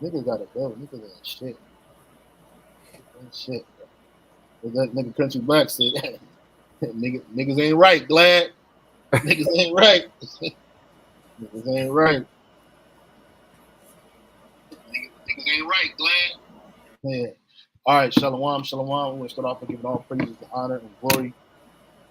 Niggas gotta go. Niggas ain't shit. Ain't shit. Bro. That nigga Country Black said that. Niggas ain't right, Glad. Niggas ain't right. Niggas ain't right. Niggas ain't right, Glad. Yeah. All right, Shalom, Shalom. We're going to start off by giving all praises, and honor, and glory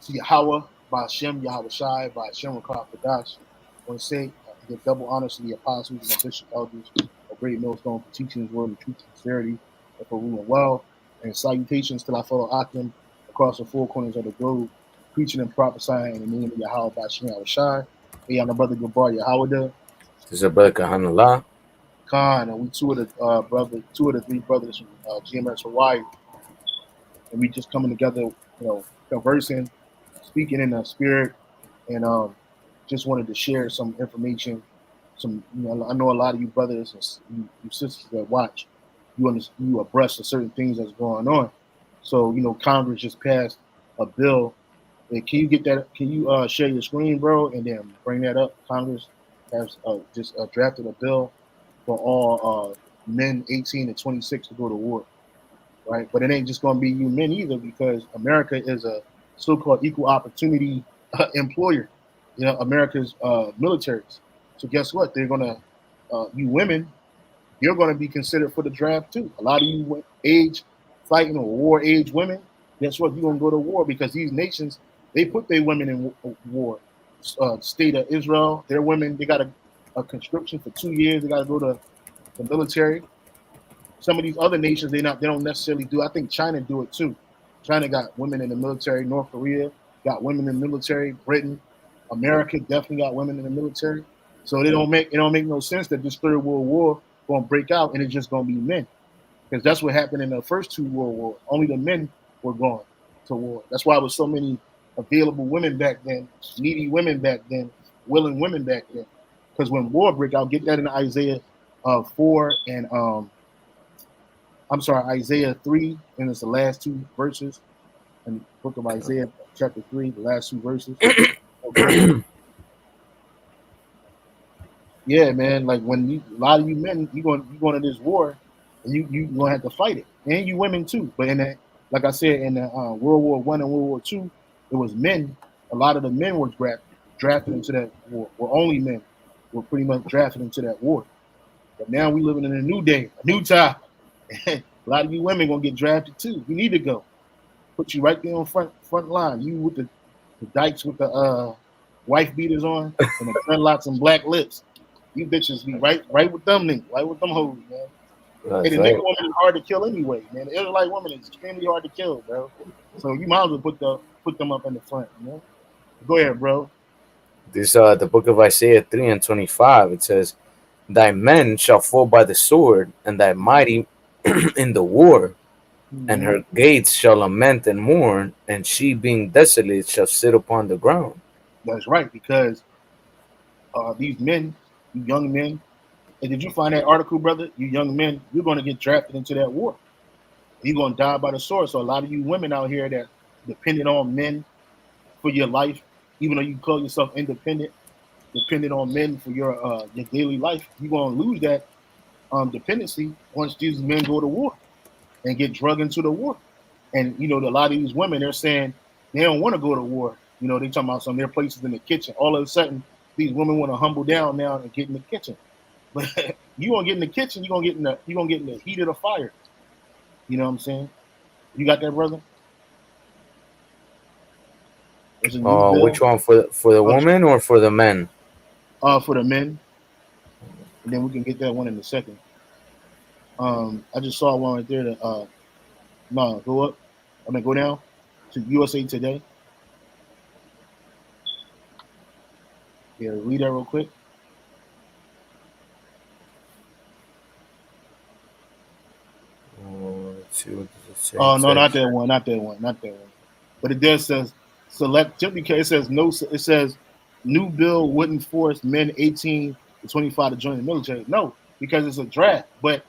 to Yahweh, by Hashem, Yahweh Shai, by Hashem, Rakah, Kadash. I want to say, give double honors to the apostles and the bishop elders of Great Millstone for teaching his word in truth and sincerity, and for ruling well. And salutations to our fellow Akim across the four corners of the globe, preaching and prophesying in the name of Yahweh, by Hashem, Yahweh Shai. Hey, I'm the brother Gabar YAHAWADAH. This is a brother Kahanallah. Khan, and we two of the three brothers from GMS Hawaii, and we just coming together, conversing, speaking in the spirit, and just wanted to share some information. I know a lot of you brothers and you sisters that watch, you abreast of certain things that's going on. So Congress just passed a bill. And can you get that? Can you share your screen, bro, and then bring that up? Congress has just drafted a bill for all men 18 to 26 to go to war, right? But it ain't just going to be you men either, because America is a so-called equal opportunity employer. America's militaries. So guess what? They're going to, you women, you're going to be considered for the draft too. A lot of you age fighting or war age women, guess what? You're going to go to war, because these nations, they put their women in war. State of Israel, their women, they got a conscription for 2 years. They got to go to the military. Some of these other nations, they don't necessarily do. I think China do it too. China got women in the military. North Korea got women in the military. Britain, America definitely got women in the military. So it don't make no sense that this third world war gonna break out and it's just gonna be men, because that's what happened in the first two world wars. Only the men were going to war. That's why there was so many available women back then, needy women back then, willing women back then. Because when war break out, get that in Isaiah 4 and Isaiah 3, and it's the last two verses in the book of Isaiah, chapter 3, the last two verses. Yeah, man. Like when a lot of you men, you going to this war, and you gonna have to fight it, and you women too. But in that, like I said, in the World War I and World War II, it was men. A lot of the men were drafted into that war. Or only men were pretty much drafted into that war. But now we living in a new day, a new time. A lot of you women gonna get drafted too. You need to go. Put you right there on front line. You with the dykes with the wife beaters on and the dreadlocks and black lips. You bitches be right with them niggas, right with them hoes, man. Hey, the nigga woman is hard to kill anyway, man. The Israelite woman is extremely hard to kill, bro. So you might as well put them up in the front, you know? Go ahead, bro. This the book of Isaiah 3 and 25. It says, "Thy men shall fall by the sword, and thy mighty in the war, and her gates shall lament and mourn, and she being desolate shall sit upon the ground." That's right, because these men, you young men, and did you find that article, brother? You young men, you're going to get drafted into that war. You're going to die by the sword. So a lot of you women out here that dependent on men for your life, even though you call yourself independent, dependent on men for your daily life, you're going to lose that dependency once these men go to war and get drugged into the war. And a lot of these women, they're saying they don't want to go to war. They talking about some of their places in the kitchen. All of a sudden, these women want to humble down now and get in the kitchen. But you gonna get in the kitchen, you gonna get in the heat of the fire. You know what I'm saying? You got that, brother? Which one, for the woman or for the men? For the men, and then we can get that one in a second. I just saw one right there. That go up. Go down to USA Today. Yeah, read that real quick. Let's see, what does it say? Oh no, not that one. But it does says select, just because it says no. It says new bill wouldn't force men 18 to 25 to join the military. No, because it's a draft. But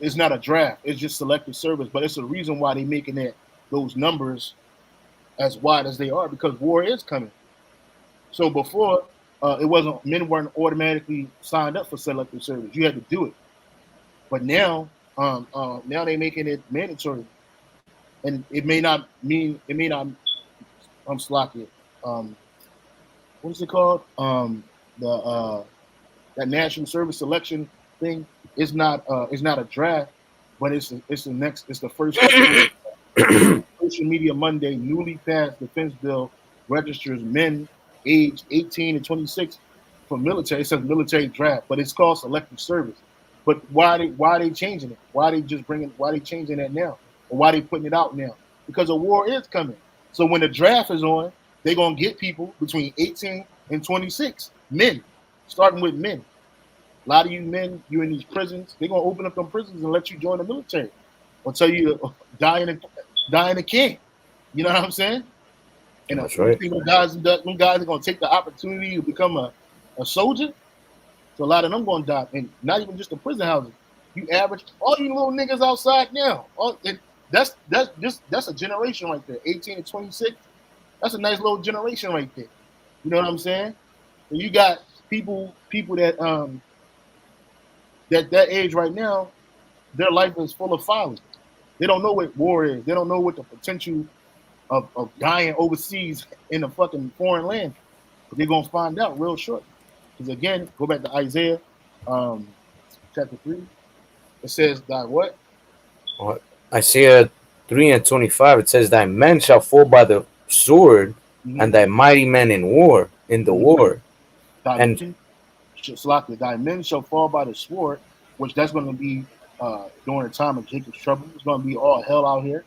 it's not a draft. It's just selective service. But it's a reason why they're making those numbers as wide as they are, because war is coming. So before, men weren't automatically signed up for selective service. You had to do it. But now, now they making it mandatory, and it may not mean it may not. I'm slacking. What is it called? The that national service selection thing is not a draft, but it's the next it's the first step towards Social Media Monday. Newly passed defense bill registers men aged 18 and 26 for military. It says military draft, but it's called selective service. But why are they changing it? Why they changing that now? Or why they putting it out now? Because a war is coming. So when the draft is on, they're gonna get people between 18 and 26, men, starting with men. A lot of you men, you're in these prisons. They're gonna open up them prisons and let you join the military, or tell you to die in a camp. You know what I'm saying? And that's right. When guys are gonna take the opportunity to become a soldier. So a lot of them gonna die, and not even just the prison houses. You average all you little niggas outside now. That's a generation right there. 18 to 26. That's a nice little generation right there. You know what I'm saying? And you got people that that age right now, their life is full of folly. They don't know what war is. They don't know what the potential of dying overseas in a fucking foreign land. But they're gonna find out real short. Because again, go back to Isaiah chapter 3. It says that what? Isaiah 3:25, it says, "Thy men shall fall by the sword, and thy mighty men in the war." Thy men shall fall by the sword, which that's going to be during the time of Jacob's trouble. It's going to be all hell out here.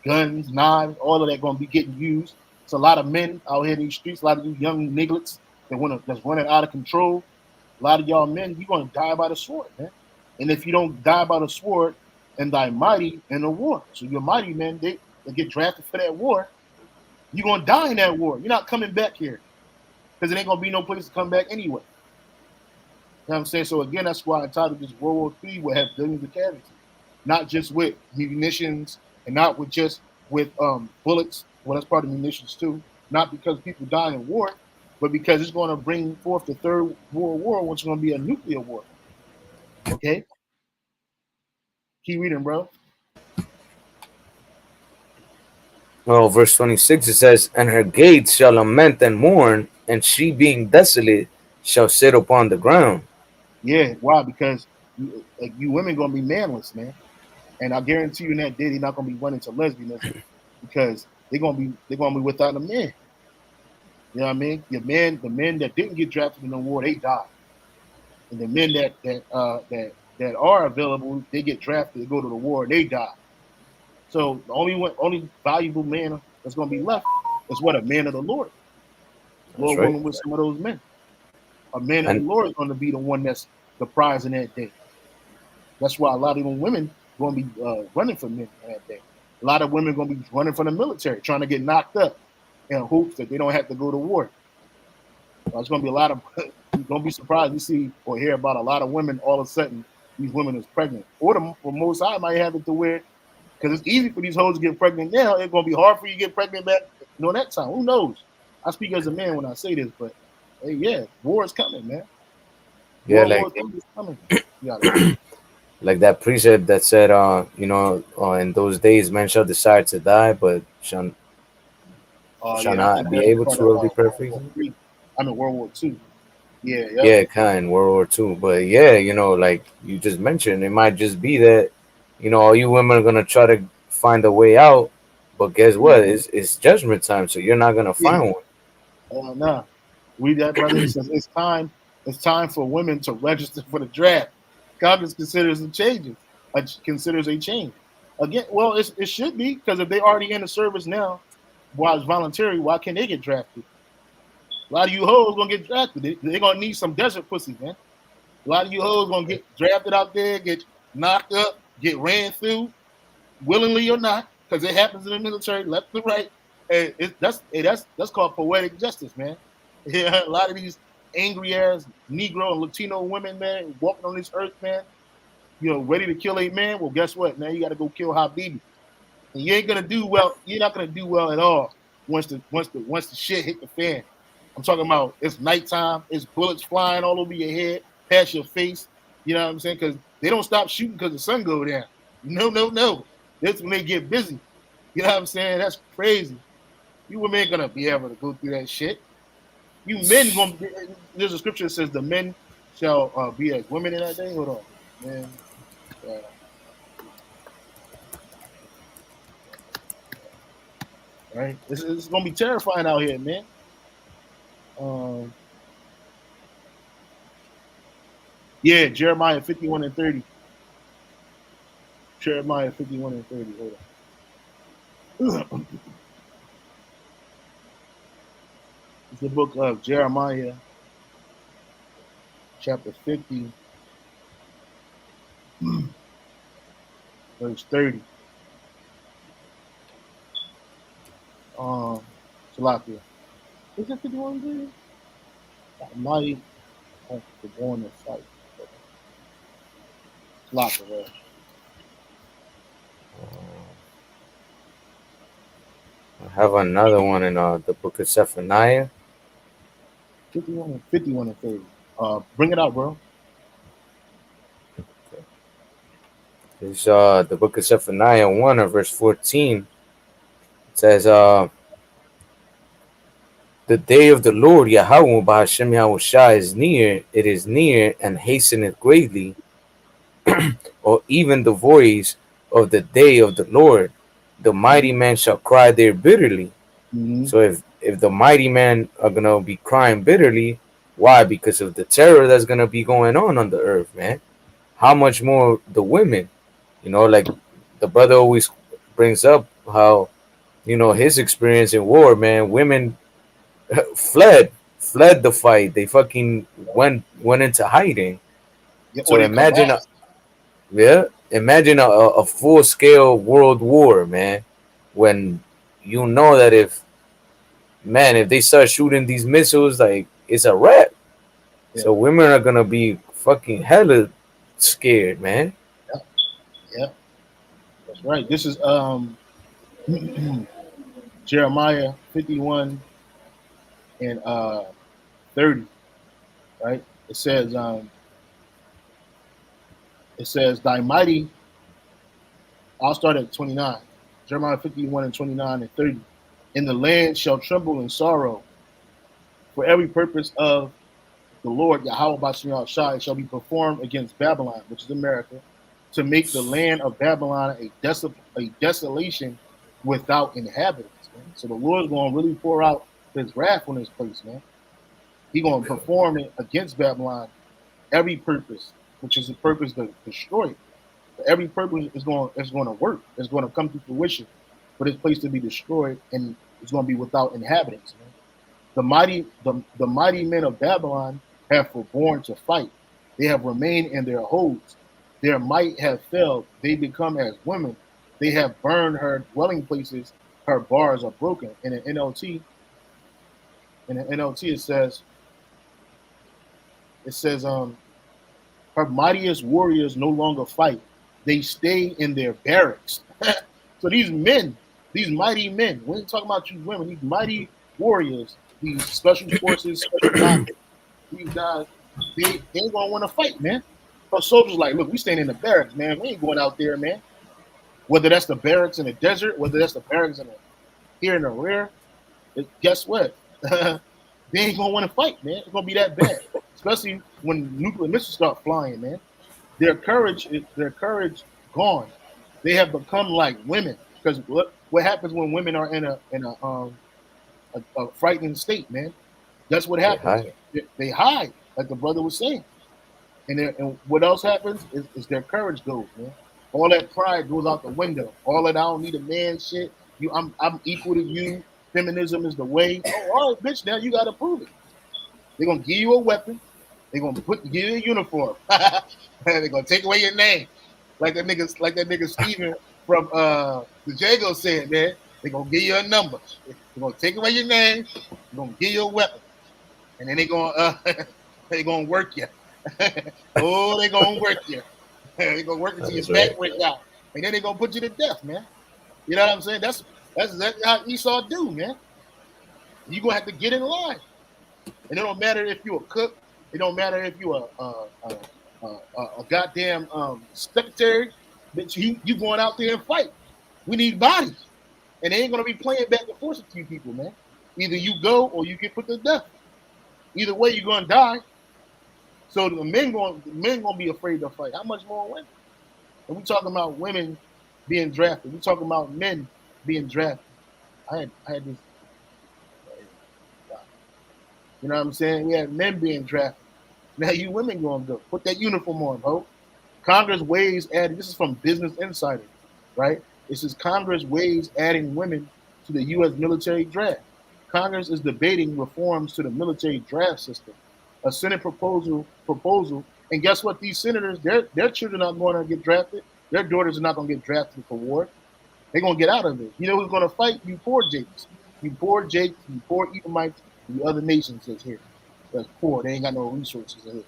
Guns, knives, all of that going to be getting used. It's a lot of men out here in these streets, a lot of these young nigglets that's running out of control. A lot of y'all men, you're going to die by the sword, man. And if you don't die by the sword, and thy mighty in the war. So your mighty men, they get drafted for that war. You're going to die in that war. You're not coming back here. Because it ain't going to be no place to come back anyway. You know what I'm saying? So again, that's why I titled this World War III will have billions of casualties. Not just with munitions and not with bullets. Well, that's part of munitions too. Not because people die in war, but because it's going to bring forth the third world war, which is going to be a nuclear war. Okay? Keep reading, bro. Well, verse 26, it says, "And her gates shall lament and mourn, and she being desolate shall sit upon the ground." Yeah, why? Because you women gonna be manless, man. And I guarantee you in that day they're not gonna be running to lesbianism because they're gonna be without a man. You know what I mean? The men that didn't get drafted in the war, they died. And the men that are available, they get drafted, they go to the war, they die. So the only valuable man that's gonna be left is what? A man of the Lord. Lord willing with some of those men. A man of the Lord is going to be the one that's the prize in that day. That's why a lot of them women going to be running for men in that day. A lot of women going to be running for the military, trying to get knocked up in hopes that they don't have to go to war. There's going to be a lot of, don't be surprised you see or hear about a lot of women all of a sudden, these women is pregnant. Or most I might have it to where, because it's easy for these hoes to get pregnant now, it's going to be hard for you to get pregnant back that time. Who knows? I speak as a man when I say this, but hey, yeah, war is coming, man. Yeah, war is coming. Like that precept that said, in those days men shall decide to die, but shall not be able to be perfect. I'm in World War II. Yeah, kind of World War II. But yeah, like you just mentioned, it might just be that, all you women are gonna try to find a way out, but guess what? It's judgment time, so you're not gonna find one. Nah. That brother says it's time for women to register for the draft. Congress considers a change. Again, well, it should be, because if they already in the service now, while it's voluntary, why can't they get drafted? A lot of you hoes gonna get drafted. They're gonna need some desert pussy, man. A lot of you hoes gonna get drafted out there, get knocked up, get ran through, willingly or not, because it happens in the military, left to right. And that's called poetic justice, man. Yeah, a lot of these angry ass Negro and Latino women, man, walking on this earth, man, ready to kill a man. Well, guess what? Now you got to go kill Habibi, and you ain't gonna do well. You're not gonna do well at all once the shit hit the fan. I'm talking about it's nighttime, it's bullets flying all over your head, past your face. You know what I'm saying? Because they don't stop shooting because the sun go down. No, no, no. That's when they get busy. You know what I'm saying? That's crazy. You women ain't gonna be able to go through that shit. You men gonna be, there's a scripture that says the men shall be as women in that day. Hold on, man. Right? It's gonna be terrifying out here, man. Yeah, Jeremiah 51 and 30. Jeremiah 51 and 30. Hold on. It's the book of Jeremiah, chapter 50, verse 30. Salakia. Is it 51 30? That might have to go on the site. Salakia, right? I have another one in the book of Zephaniah. 51 and 30. Bring it out, bro. Okay. It's the book of Zephaniah 1 or verse 14. It says, the day of the Lord Yahweh Bahashem Yahushua is near, it is near and hasteneth greatly, or even the voice of the day of the Lord. The mighty man shall cry there bitterly. So if the mighty men are gonna be crying bitterly, why? Because of the terror that's gonna be going on the earth, man. How much more the women? You know, like the brother always brings up how, you know, his experience in war, man. Women fled the fight. They fucking went into hiding. Yeah, So imagine, imagine a full scale world war, man. When you know that if they start shooting these missiles, like it's a wrap. Yeah. So women are gonna be fucking hella scared, man. Yeah, that's right. This is Jeremiah 51 and 30, right? It says thy mighty, I'll start at 29. Jeremiah 51 and 29 and 30. And the land shall tremble in sorrow for every purpose of the Lord Yahweh Bashem Shai shall be performed against Babylon, which is America, to make the land of Babylon a desolation without inhabitants. Man. So the Lord's going to really pour out his wrath on this place, man. He's going to perform it against Babylon, every purpose, which is the purpose to destroy it. But every purpose is going to work. It's going to come to fruition for this place to be destroyed, and it's going to be without inhabitants. Man. The mighty men of Babylon have forborne to fight. They have remained in their holds. Their might have failed. They become as women. They have burned her dwelling places. Her bars are broken. In the NLT, it says, her mightiest warriors no longer fight. They stay in their barracks. So these men, these mighty men, we ain't talking about you women, these mighty warriors, these special forces, these guys, they ain't gonna want to fight, man. But soldiers like, look, we staying in the barracks, man. We ain't going out there, man. Whether that's the barracks in the desert, whether that's the barracks here in the rear, guess what? They ain't gonna want to fight, man. It's gonna be that bad, especially when nuclear missiles start flying, man. Their courage gone. They have become like women. Because what happens when women are in a frightening state, man? That's what happens. They hide, like the brother was saying. And what else happens is their courage goes, man. All that pride goes out the window. All that I don't need a man shit. I'm equal to you. Feminism is the way. Oh, all right, bitch. Now you gotta prove it. They're gonna give you a weapon. They're gonna give you a uniform. They're gonna take away your name, like that nigga Steven from the Jago said, man. They're gonna give you a number. They're gonna take away your name. They're gonna give you a weapon, and then they're gonna work you. Oh, they're gonna work you. They're gonna work until your back breaks out, and then they're gonna put you to death, man. You know what I'm saying? That's exactly how Esau do, man. You're gonna have to get in line. And it don't matter if you're a cook. It don't matter if you're a goddamn secretary. Bitch, you going out there and fight. We need bodies, and they ain't gonna be playing back and forth with you people, man. Either you go or you get put to death. Either way, you're gonna die. So the men gonna be afraid to fight. How much more women? And we talking about women being drafted. We talking about men being drafted. I had this. You know what I'm saying? We had men being drafted. Now you women gonna go put that uniform on, ho. Congress weighs adding. This is from Business Insider, right? This is Congress weighs adding women to the U.S. military draft. Congress is debating reforms to the military draft system. A Senate proposal, and guess what? These senators, their children are going to get drafted. Their daughters are not going to get drafted for war. They're going to get out of it. You know who's going to fight? You poor Jakes. You poor Jakes. You poor Edomites. And the other nations that's here. That's poor. They ain't got no resources here.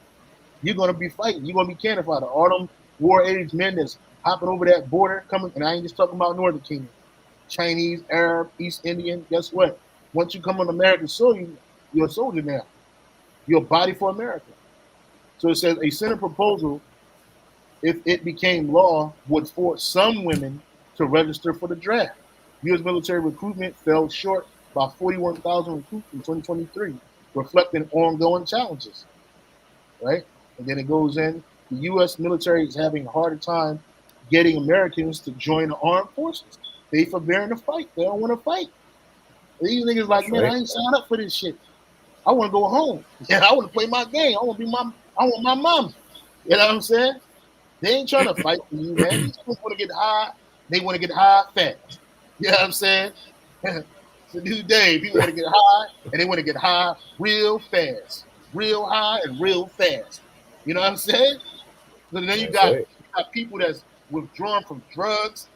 You're going to be fighting. You're going to be cannon fodder. All them war age men that's hopping over that border coming, and I ain't just talking about Northern Kingdom. Chinese, Arab, East Indian. Guess what? Once you come on American soil, you're a soldier now. You're a body for America. So it says a Senate proposal, if it became law, would force some women to register for the draft. U.S. military recruitment fell short by 41,000 recruits in 2023, reflecting ongoing challenges. Right? And then it goes in, the U.S. military is having a harder time getting Americans to join the armed forces. They forbearing to fight. They don't want to fight. These niggas like, man, I ain't signed up for this shit. I want to go home. Yeah, I want to play my game. I want my mom. You know what I'm saying? They ain't trying to fight for you, man. These people want to get high. They want to get high fast. You know what I'm saying? It's a new day. People want to get high, and they want to get high real fast. Real high and real fast. You know what I'm saying? So then you got people that's withdrawn from drugs.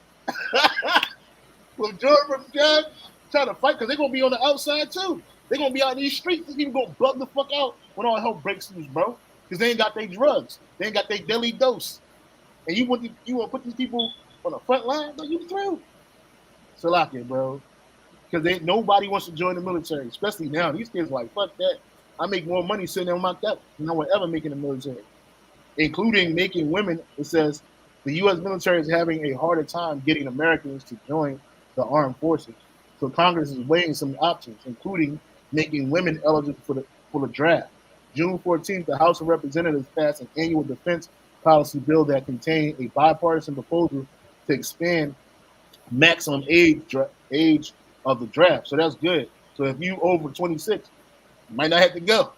Withdrawn from drugs, trying to fight because they're going to be on the outside too. They're going to be out in these streets. These people going to bug the fuck out when all hell breaks loose, bro. Because they ain't got their drugs. They ain't got their daily dose. And you want to put these people on the front line? But you through. Salakia, bro. Because nobody wants to join the military, especially now. These kids are like, fuck that. I make more money sitting on my couch than I would ever make in the military. Including making women, it says, the U.S. military is having a harder time getting Americans to join the armed forces. So Congress is weighing some options, including making women eligible for the draft. June 14th, the House of Representatives passed an annual defense policy bill that contained a bipartisan proposal to expand maximum age of the draft. So that's good. So if you over 26, you might not have to go.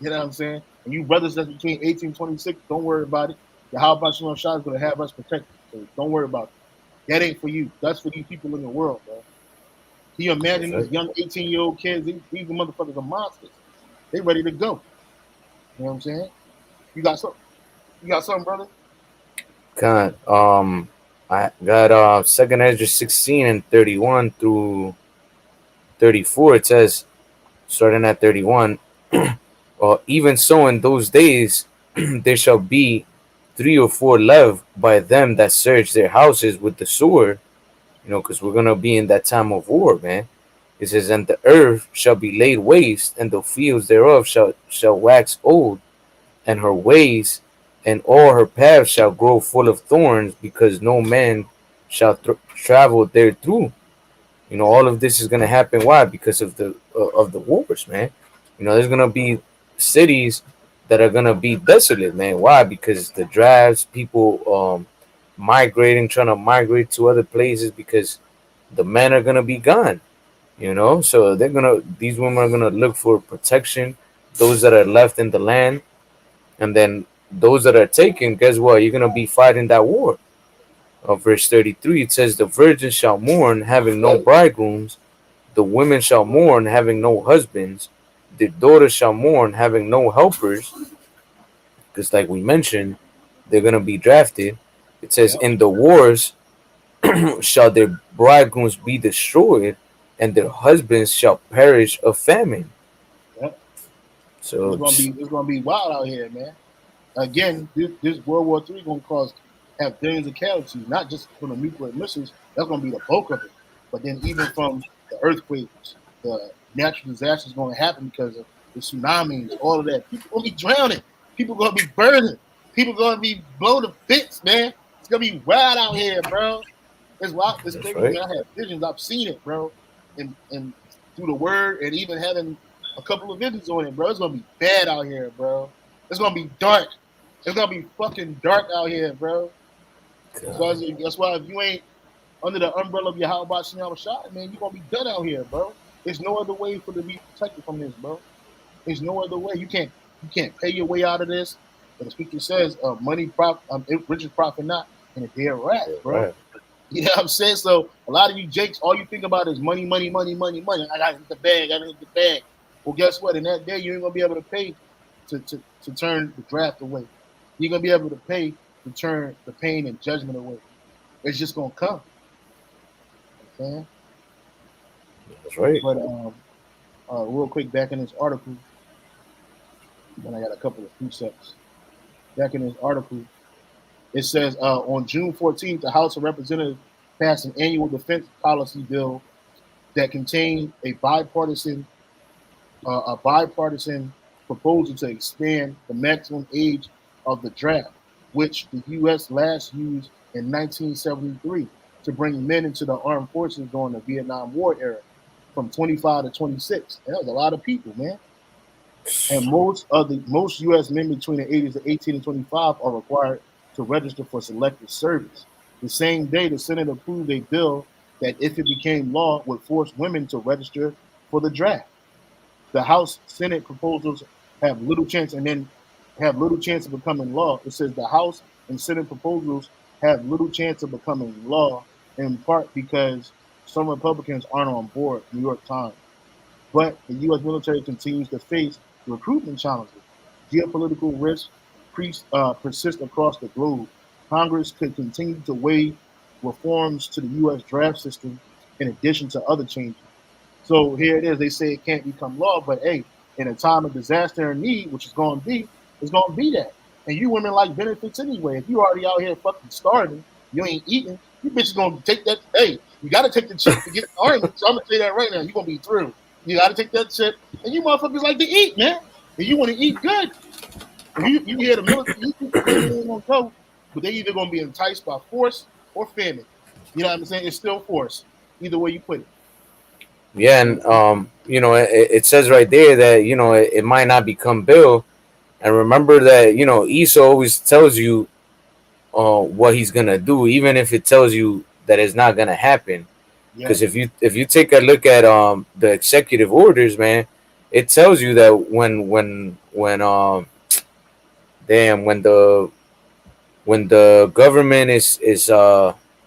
You know what I'm saying? And you brothers that's between 18 and 26, don't worry about it. The How About Shalom Shah is going to have us protected. So don't worry about it. That ain't for you. That's for these people in the world, bro. Can you imagine these young 18-year-old kids? These motherfuckers are monsters. They ready to go. You know what I'm saying? You got something? You got something, brother? God, I got 2nd Ezra 16 and 31 through 34. It says, starting at 31, even so in those days there shall be 3 or 4 left by them that search their houses with the sword, because we're gonna be in that time of war, man. It says, and the earth shall be laid waste, and the fields thereof shall wax old, and her ways and all her paths shall grow full of thorns, because no man shall travel there through. All of this is gonna happen. Why? Because of the wars, man. There's gonna be cities that are gonna be desolate, man. Why? Because the drafts, people trying to migrate to other places because the men are gonna be gone. So these women are gonna look for protection. Those that are left in the land, and then those that are taken, guess what? You're gonna be fighting that war. Verse 33, it says, the virgins shall mourn, having no bridegrooms. The women shall mourn, having no husbands. The daughters shall mourn, having no helpers. Because, like we mentioned, they're gonna be drafted. It says, in the wars shall their bridegrooms be destroyed, and their husbands shall perish of famine. Yep. So it's gonna be wild out here, man. Again, this World War III gonna have billions of casualties, not just from the nuclear missiles. That's gonna be the bulk of it, but then even from the earthquakes, the natural disasters gonna happen because of the tsunamis, all of that. People gonna be drowning. People gonna be burning. People gonna be blown to bits, man. It's gonna be wild out here, bro. It's wild. It's That's crazy, right. man. I have visions. I've seen it, bro, and through the word, and even having a couple of visions on it, bro. It's gonna be bad out here, bro. It's gonna be dark. It's gonna be fucking dark out here, bro. God. That's why if you ain't under the umbrella of YAHAWADAH, man, you're gonna be done out here, bro. There's no other way for to be protected from this, bro. There's no other way. You can't pay your way out of this. But the scripture says, riches profit not, and a dead rat, Yeah, bro. right. You know what I'm saying? So a lot of you jakes, all you think about is money, money, money, money, money. I gotta hit the bag, I gotta hit the bag. Well, guess what? In that day, you ain't gonna be able to pay to turn the draft away. You're gonna be able to pay to turn the pain and judgment away. It's just gonna come. You know what I'm saying? That's right. But real quick, back in this article, then I got a couple of precepts. Back in this article, it says on June 14th, the House of Representatives passed an annual defense policy bill that contained a bipartisan proposal to expand the maximum age of the draft, which the U.S. last used in 1973 to bring men into the armed forces during the Vietnam War era, from 25 to 26. That was a lot of people, man. And most U.S. men between the ages of 18 and 25 are required to register for selective service. The same day, the Senate approved a bill that, if it became law, would force women to register for the draft. The House Senate proposals have little chance, and then have little chance of becoming law. It says the House and Senate proposals have little chance of becoming law, in part because some Republicans aren't on board. New York Times. But the U.S. military continues to face recruitment challenges. Geopolitical risks persist across the globe. Congress could continue to weigh reforms to the U.S. draft system in addition to other changes. So here it is. They say it can't become law, but hey, in a time of disaster and need, which is going to be, it's going to be that. And you women like benefits anyway. If you already out here fucking starving, you ain't eating, you bitches going to take that. Hey, you got to take the chip to get the army. So I'm going to tell you that right now. You're going to be through. You got to take that chip. And you motherfuckers like to eat, man. And you want to eat good. You hear the military, you think the military ain't going to go, but they either going to be enticed by force or famine. You know what I'm saying? It's still force. Either way you put it. Yeah, and it says right there that it might not become bill. And remember that Esau always tells you what he's gonna do, even if it tells you that it's not gonna happen. Yeah. Because if you take a look at the executive orders, man, it tells you that when damn when the government is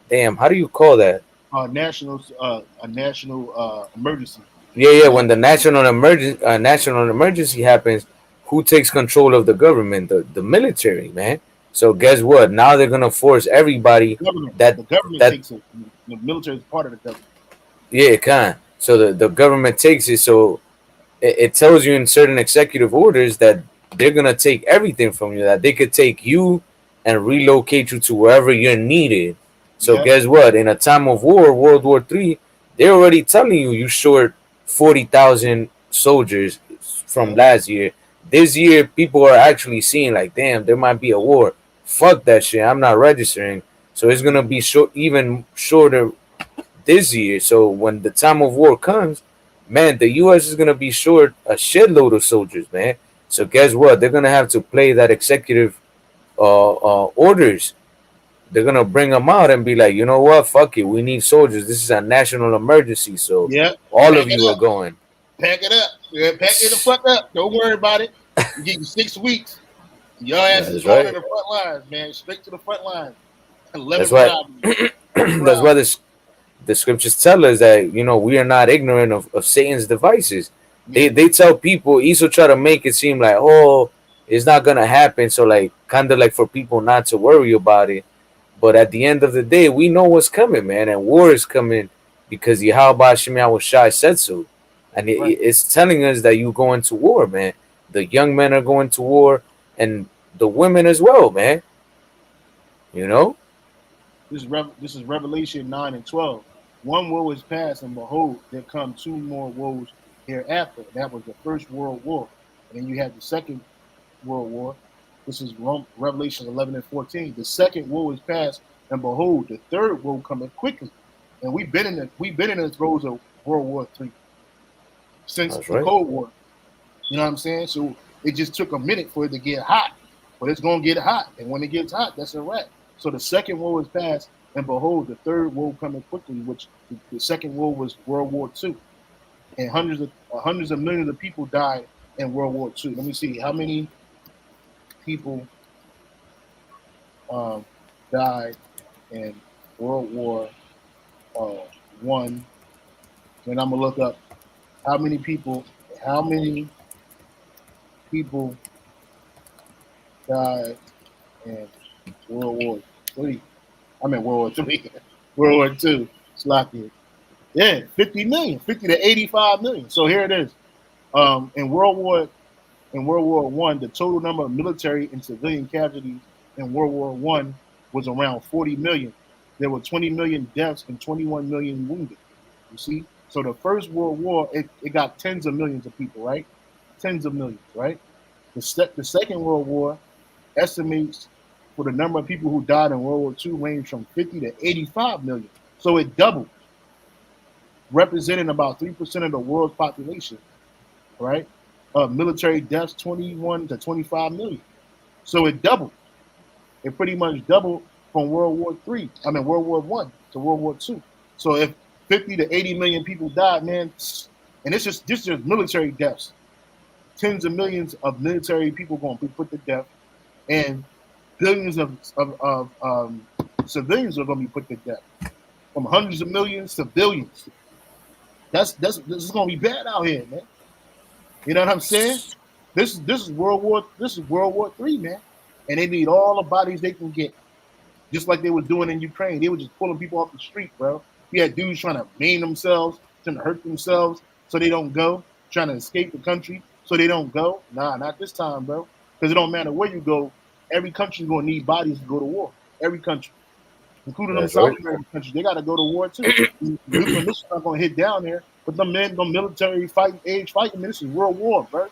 damn, how do you call that? A national emergency. Yeah, Yeah. when the national emergency happens, who takes control of the government? The military, man. So guess what? Now they're gonna force everybody that The government that takes it. The military is part of the government. yeah, it can. So the government takes it. So it tells you in certain executive orders that they're gonna take everything from you. That they could take you and relocate you to wherever you're needed. So Yeah. guess what? In a time of war, World War III, they're already telling you short 40,000 soldiers from Yeah. last year. This year, people are actually seeing like, damn, there might be a war. Fuck that shit. I'm not registering. So it's gonna be short, even shorter this year. So when the time of war comes, man, the U.S. is gonna be short a shitload of soldiers, man. So guess what? They're gonna have to play that executive orders. They're gonna bring them out and be like, you know what? Fuck it. We need soldiers. This is a national emergency. So Yeah. all Pack of it you are up. going. Pack it up. Yeah, pack it the fuck up. Don't worry about it. You get you 6 weeks. Your ass is That's going to right. the front lines, man. Straight to the front lines. Let That's them why. rob you. Let them That's rob why you. the scriptures tell us that we are not ignorant of Satan's devices. They Yeah. they tell people Esau try to make it seem like, oh, it's not gonna happen. So like kind of like for people not to worry about it. But at the end of the day, we know what's coming, man, and war is coming because Yahweh Shai said so, and Right. it's telling us that you go into war, man. The young men are going to war, and the women as well, man. You know. This is Revelation 9 and 12. One woe is past, and behold, there come two more woes hereafter. That was the first world war. And then you had the second World War. This is Revelation 11 and 14. The second woe is past, and behold, the third woe cometh quickly. And we've been in the throes of World War III since That's the right. Cold War. You know what I'm saying? So it just took a minute for it to get hot, but it's gonna get hot. And when it gets hot, that's a wrap. So the second woe is past, and behold, the third woe coming quickly. Which the second woe was World War II, and hundreds of millions of people died in World War II. Let me see how many people died in World War One. And I'm gonna look up how many people died in World War Three. I mean World War Three, World War Two. It's locked in. Yeah, 50 million, 50 to 85 million. So here it is. In World War One, the total number of military and civilian casualties in World War One was around 40 million. There were 20 million deaths and 21 million wounded. You see? So the First World War, it got tens of millions of people, right? Tens of millions, right? The Second World War estimates for the number of people who died in World War II range from 50 to 85 million. So it doubled, representing about 3% of the world's population, right? Military deaths, 21 to 25 million. So it doubled. It pretty much doubled from World War One to World War II. So if 50 to 80 million people died, man, and this is just military deaths. Tens of millions of military people going to be put to death, and billions of civilians are going to be put to death, from hundreds of millions to billions. This is going to be bad out here, man. You know what I'm saying? This is World War III, man, and they need all the bodies they can get, just like they were doing in Ukraine. They were just pulling people off the street, bro. You had dudes trying to maim themselves, trying to hurt themselves so they don't go, trying to escape the country so they don't go. Nah, not this time, bro. Because it don't matter where you go. Every country's going to need bodies to go to war. Every country, including them South American countries, they got to go to war too. Nuclear missiles not going to hit down there, but them military fighting, man, this is World War, bro.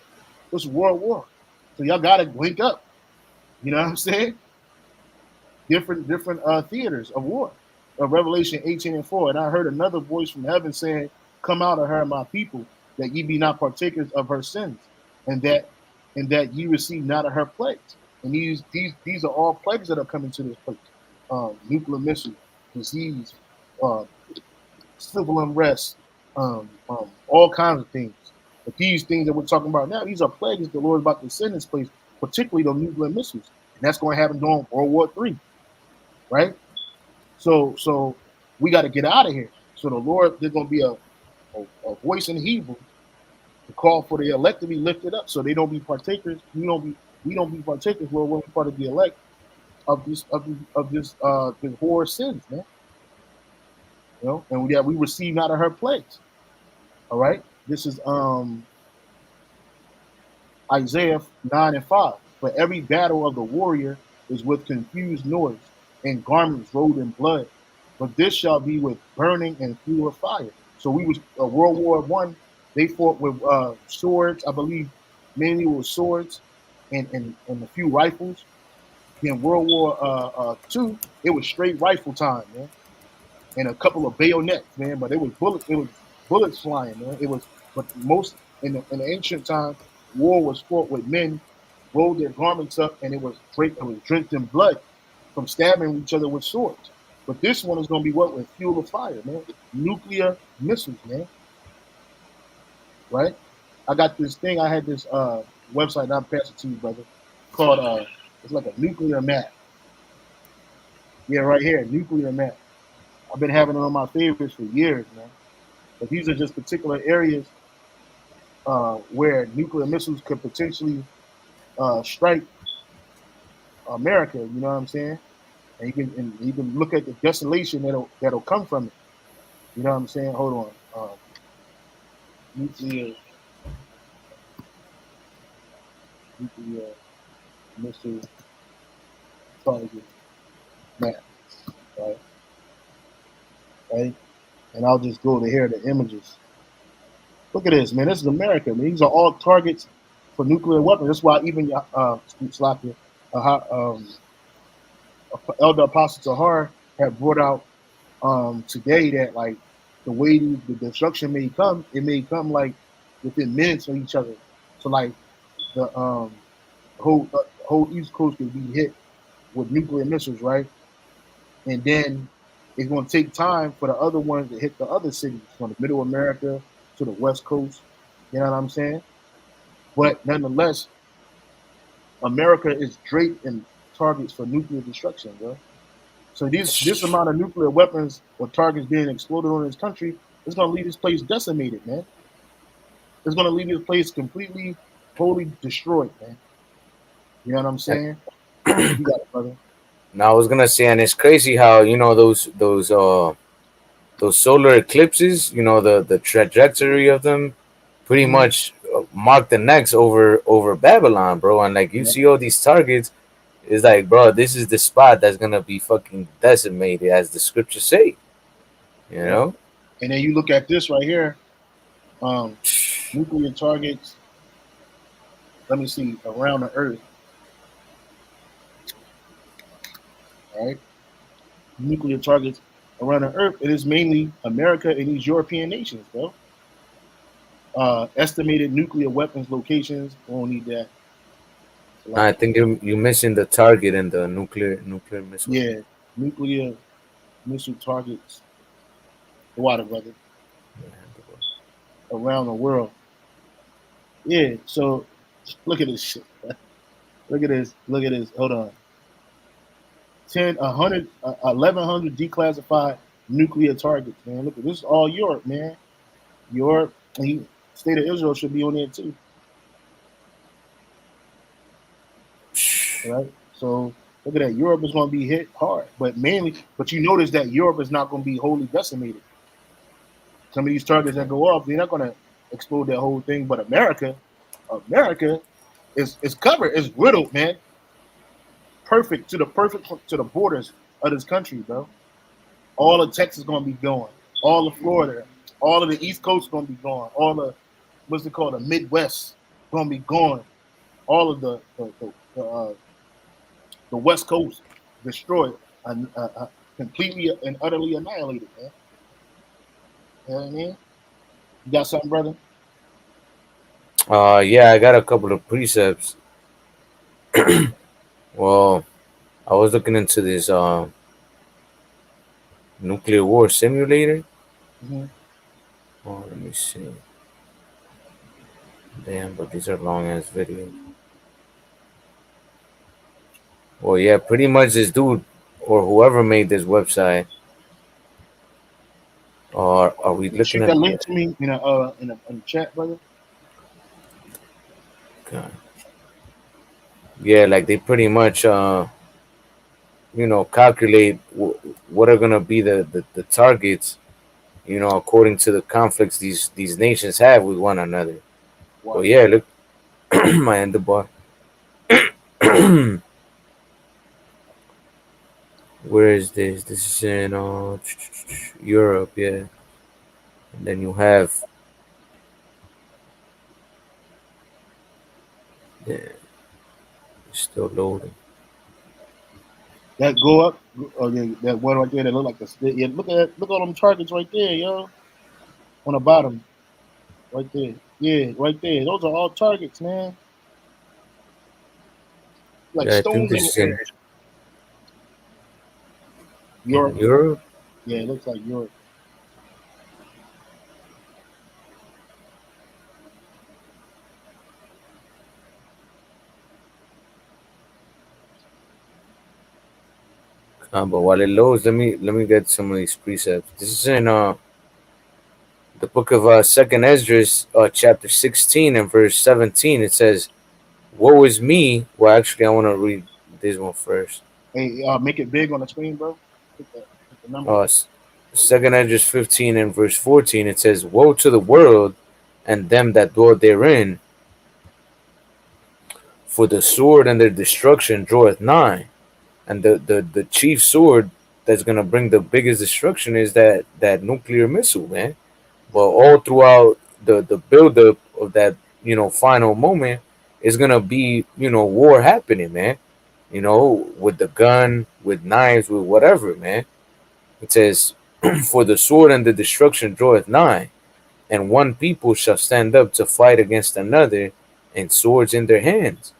This is World War. So y'all got to link up. You know what I'm saying? Different theaters of war. Revelation 18 and 4. And I heard another voice from heaven saying, "Come out of her, my people, that ye be not partakers of her sins, and that ye receive not of her plagues." And these are all plagues that are coming to this place. Nuclear missile, disease, civil unrest, all kinds of things. But these things that we're talking about now, these are plagues the Lord is about to send in this place, particularly the nuclear missiles. And that's going to happen during World War III, right? So we got to get out of here. So the Lord, there's going to be a voice in Hebrew to call for the elect to be lifted up, so they don't be partakers. We don't be partakers. We're part of the elect of this horror sins, man. You know, and we receive not of her plagues. All right. This is Isaiah 9 and 5. For every battle of the warrior is with confused noise and garments rolled in blood. But this shall be with burning and fuel of fire. So we was World War I. They fought with swords, I believe, mainly with swords and a few rifles. Then World War II, it was straight rifle time, man, and a couple of bayonets, man. But it was bullets flying, man. But most in the ancient time, war was fought with men rolled their garments up, and it was drenched in blood from stabbing each other with swords. But this one is going to be what? With fuel of fire, man. Nuclear missiles, man. Right? I got this thing. I had this website, and I'll pass it to you, brother, called, it's like a nuclear map. Yeah, right here, nuclear map. I've been having it on my favorites for years, man. But these are just particular areas where nuclear missiles could potentially strike America. You know what I'm saying? And you can look at the desolation that'll come from it. You know what I'm saying? Hold on. Nuclear missile target map, right? And I'll just go to here, the images. Look at this, man. This is America. Man. These are all targets for nuclear weapons. That's why even uh, Elder Apostle Tahar had brought out today that like the way the destruction may come, it may come like within minutes of each other. So like the whole East Coast could be hit with nuclear missiles, right? And then it's going to take time for the other ones to hit the other cities from the Middle America to the West Coast. You know what I'm saying? But nonetheless, America is draped in targets for nuclear destruction, bro. So this amount of nuclear weapons or targets being exploded on this country is going to leave this place decimated, man. It's going to leave this place completely, wholly destroyed, man. You know what I'm saying? You got it, brother. Now I was gonna say, and it's crazy how those solar eclipses, the trajectory of them, pretty Mm-hmm. much mark the next over Babylon, bro. And like you Yeah, see all these targets, it's like, bro, this is the spot that's gonna be fucking decimated, as the scriptures say. You yeah. know, And then you look at this right here, um, nuclear targets. Let me see around the Earth, right? Nuclear targets around the Earth. It is mainly America and these European nations, bro. Estimated nuclear weapons locations. We don't need that. I Like, think you missing the target and the nuclear missile. yeah, nuclear missile targets. The water, brother, around the world. Yeah. So look at this shit. Look at this. Look at this. Hold on. 10, 100, 1,100 declassified nuclear targets, man. Look at this. Is all Europe, man. Europe. State of Israel should be on there too, right? So look at that. Europe is going to be hit hard, but you notice that Europe is not going to be wholly decimated. Some of these targets that go off, they're not going to explode that whole thing. But America is covered. It's riddled, man. Perfect to the borders of this country, bro. All of Texas is going to be gone. All of Florida, all of the East Coast is going to be gone. All the what's it called, the Midwest, going to be gone. All of the West Coast destroyed, completely and utterly annihilated, man. You know what I mean? You got something, brother? Yeah, I got a couple of precepts. Well, I was looking into this nuclear war simulator. Mm-hmm. Oh, let me see. Damn, but these are long ass videos. Well, yeah, pretty much this dude or whoever made this website. Or are we looking Shoot at that the? link to me in the chat, brother. God. Yeah, like they pretty much calculate what are gonna be the targets, according to the conflicts these nations have with one another. But Wow. yeah, look, my end the bar. Where is this? This is in Europe, yeah. And then you have, yeah, it's still loading. That go up, yeah, that one right there that look like the yeah. Look at all them targets right there, yo, on the bottom, right there. Yeah, right there. Those are all targets, man. Like Yeah, I think stones in this the is air. in Europe. Europe. Yeah, it looks like Europe. But while it loads, let me get some of these precepts. This is in the book of Second Esdras, chapter 16 and verse 17. It says, "Woe is me." Well, actually, I want to read this one first. Hey, make it big on the screen, bro. Hit the number. Uh, Second Esdras 15 and verse 14. It says, "Woe to the world and them that dwell therein, for the sword and their destruction draweth nigh." And the chief sword that's gonna bring the biggest destruction is that nuclear missile, man. But all throughout the buildup of that final moment is gonna be war happening, man. you know, with the gun, with knives, with whatever, man. It says, "For the sword and the destruction draweth nigh, and one people shall stand up to fight against another, and swords in their hands."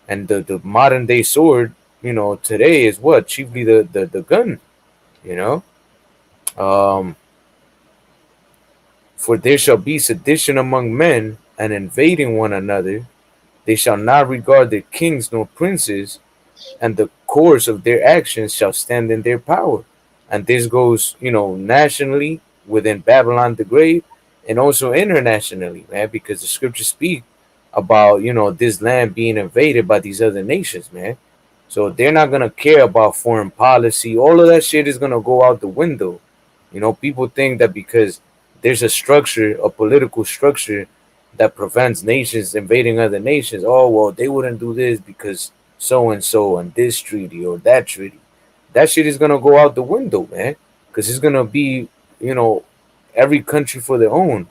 And the modern day sword, you know, today is what? Chiefly the gun, you know? Um, For there shall be sedition among men, and invading one another. They shall not regard their kings nor princes, and the course of their actions shall stand in their power. And this goes, you know, nationally within Babylon the Great, and also internationally, man, because the scriptures speak about, you know, this land being invaded by these other nations, man. So they're not gonna care about foreign policy. All of that shit is gonna go out the window. You know, people think that because there's a structure, a political structure that prevents nations invading other nations, oh well, they wouldn't do this because so and so and this treaty or that treaty. That shit is gonna go out the window, man. Because it's gonna be, you know, every country for their own,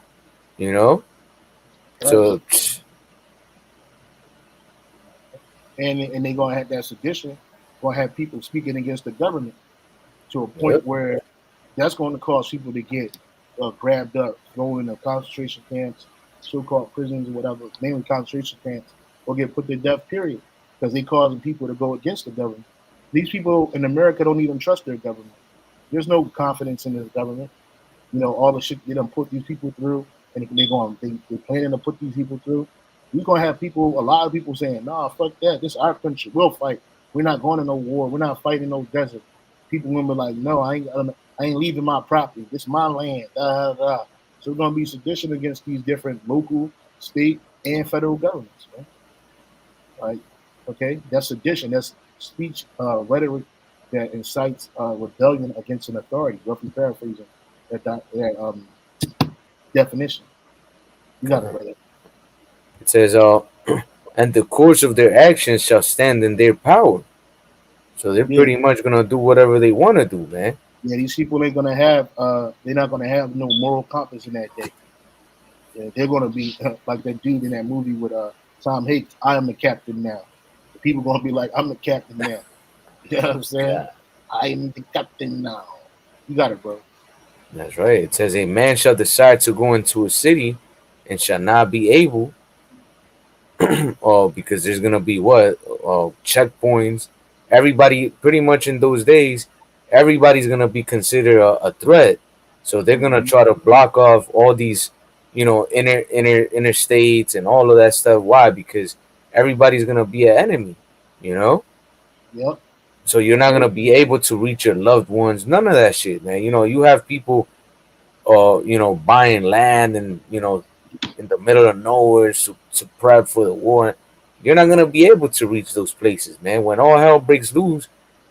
you know? Right. So And they're gonna have that sedition, gonna have people speaking against the government to a yep, point where that's going to cause people to get grabbed up, thrown in concentration camps, so-called prisons or whatever, mainly concentration camps, or get put to death. Period, because they causing people to go against the government. These people in America don't even trust their government. There's no confidence in this government. You know, all the shit they done put these people through, and they're planning to put these people through. We're gonna have people, a lot of people saying, "Nah, fuck that. This is our country. We'll fight. We're not going to no war. We're not fighting no desert." People gonna be like, "No, I ain't leaving my property. This is my land." Da, da, da. So we're gonna be sedition against these different local, state, and federal governments, man. Right? Okay, that's sedition. That's speech, rhetoric that incites rebellion against an authority. Roughly paraphrasing that definition. You got it, correct. brother. It says, and the course of their actions shall stand in their power. So they're Yeah, pretty much gonna do whatever they want to do, man. yeah. These people ain't gonna have. They're not gonna have no moral compass in that day. Yeah, they're gonna be like that dude in that movie with Tom Hanks. I am the captain now. The people gonna be like, I'm the captain now. You know what I'm saying? Yeah, I am the captain now. You got it, bro. that's right. It says, a man shall decide to go into a city and shall not be able, because there's gonna be what, checkpoints. Everybody, pretty much in those days, everybody's gonna be considered a threat. So they're gonna Mm-hmm. try to block off all these, you know, interstates and all of that stuff. Why? Because everybody's gonna be an enemy, you know. Yep. So you're not Every- gonna be able to reach your loved ones. None of that shit, man. You know, you have people, you know, buying land and, you know, in the middle of nowhere to prep for the war. You're not gonna be able to reach those places, man. When all hell breaks loose,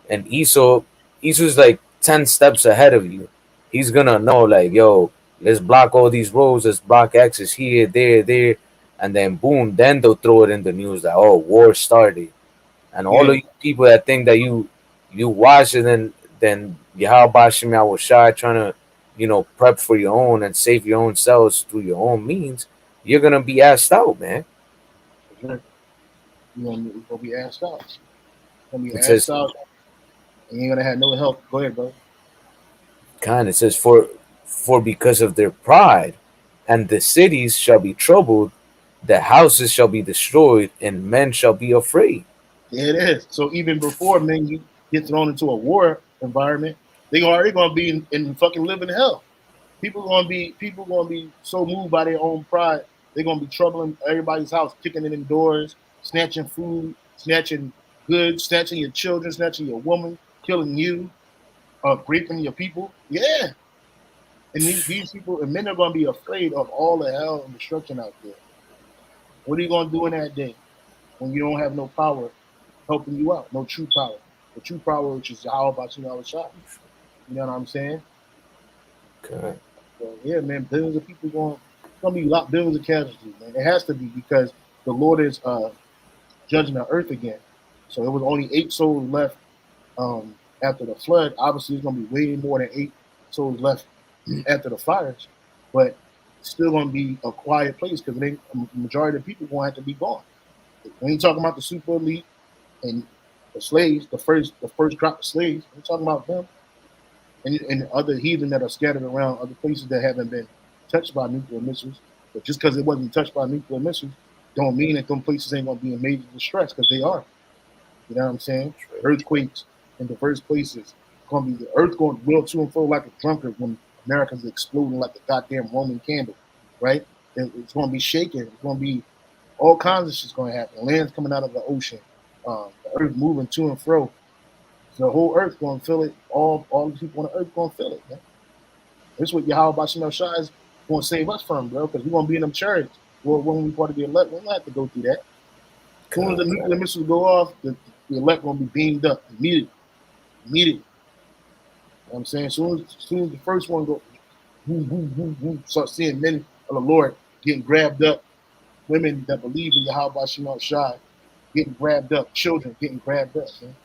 and Esau's like 10 steps ahead of you. He's gonna know, like, yo, let's block all these roads. Let's block access here, there, there, and then boom. Then they'll throw it in the news that, oh, war started. And all Yeah. of you people that think that you wiser than Yahawadah was shy trying to, you know, prep for your own and save your own selves through your own means, you're gonna be asked out, man. That's right. You're gonna be asked out. You're gonna be It asked says, out, and you ain't gonna have no help. Go ahead, bro. kind, it says, for because of their pride, and the cities shall be troubled, the houses shall be destroyed, and men shall be afraid. Yeah, it is. So even before men you get thrown into a war environment, they already gonna be in fucking living hell. People gonna be so moved by their own pride, they're gonna be troubling everybody's house, kicking it in doors, snatching food, snatching goods, snatching your children, snatching your woman, killing you, raping your people. Yeah. And these people and men are gonna be afraid of all the hell and destruction out there. What are you gonna do in that day when you don't have no power helping you out? No true power. The true power, which is how about shot. You know what I'm saying? Okay. So yeah, man, billions of people gonna be lot billions of casualties, man. It has to be because the Lord is judging the earth again. So it was only 8 souls left after the flood. Obviously, it's gonna be way more than 8 souls left after the fires, but it's still gonna be a quiet place because the majority of the people gonna have to be gone. We ain't talking about the super elite, and The slaves, the first crop of slaves. We're talking about them and other heathen that are scattered around other places that haven't been touched by nuclear missiles. But just because it wasn't touched by nuclear missiles, don't mean that them places ain't gonna be in major distress because they are. You know what I'm saying? Earthquakes in diverse places. Gonna be the earth going to will to and fro like a drunkard when America's exploding like a goddamn Roman candle, right? It's gonna be shaking. It's gonna be all kinds of shit's gonna happen. Land's coming out of the ocean. The earth moving to and fro. So the whole earth gonna feel it. All the people on the earth gonna feel it, man. That's what Yahawah Shai is gonna save us from, bro, because we're gonna be in them chariots. Well, when we part of the elect, we don't have to go through that. As soon as the nuclear missiles go off, the elect gonna be beamed up immediately. You know what I'm saying? As soon as the first one go, boom, boom, boom, boom, start seeing men of the Lord getting grabbed up, women that believe in Yahawah Shai getting grabbed up, children getting grabbed up, man.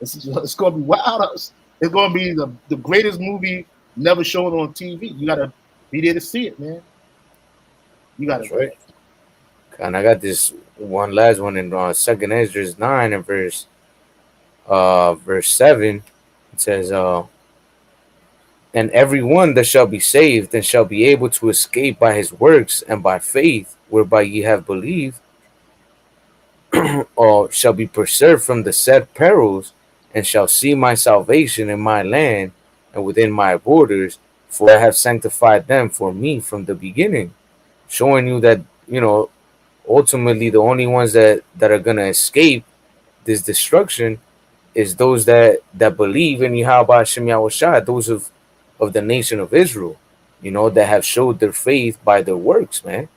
It's gonna be wild. It's gonna be the greatest movie never shown on TV. You gotta be there to see it, man. You gotta. That's right. And I got this one last one in Second Ezra 9 and verse 7. It says, and every one that shall be saved and shall be able to escape by his works and by faith whereby ye have believed, or shall be preserved from the said perils, and shall see my salvation in my land and within my borders, for I have sanctified them for me from the beginning. Showing you that, ultimately the only ones that are gonna escape this destruction is those that believe in Yahweh Shem Yahushua, those of the nation of Israel, that have showed their faith by their works, man.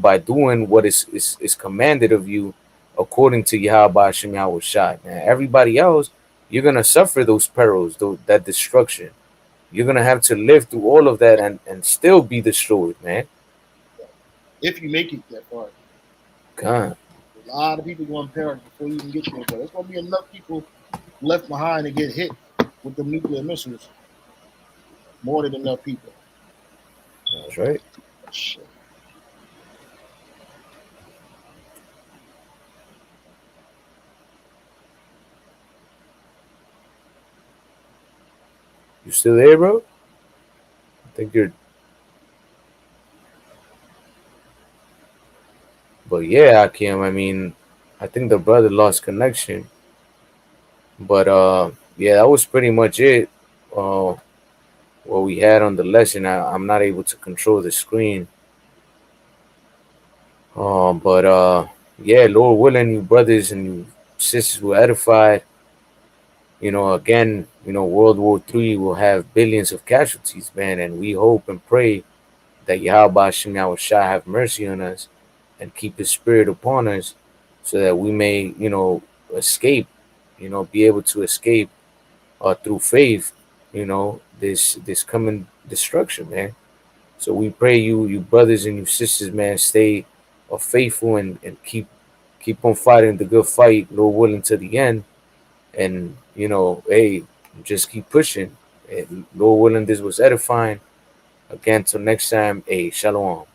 By doing what is commanded of you according to Yahweh Shem Yahushua. Man, everybody else, you're gonna suffer those perils, that destruction. You're gonna have to live through all of that and still be destroyed, man. If you make it that far. God. A lot of people going to perish before you even get there, but there's going to be enough people left behind to get hit with the nuclear missiles. More than enough people. That's right. Shit. You still there, bro? I think you're. But yeah, Akim, I mean, I think the brother lost connection. But yeah, that was pretty much it. What we had on the lesson. I'm not able to control the screen. But yeah, Lord willing, you brothers and you sisters were edified. Again, World War III will have billions of casualties, man, and we hope and pray that Yahweh Shem Yahushua have mercy on us and keep his spirit upon us so that we may, escape, be able to escape through faith, this coming destruction, man. So we pray you brothers and you sisters, man, stay faithful and keep on fighting the good fight, Lord willing, to the end. And, hey, just keep pushing. And Lord willing, this was edifying. Again, till next time, hey, shalom.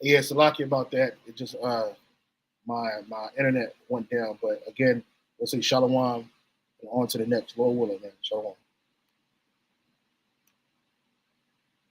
Yeah, Salaki about that. It just my internet went down. But again, let's say shalom and on to the next. Lord willing, man. Shalom.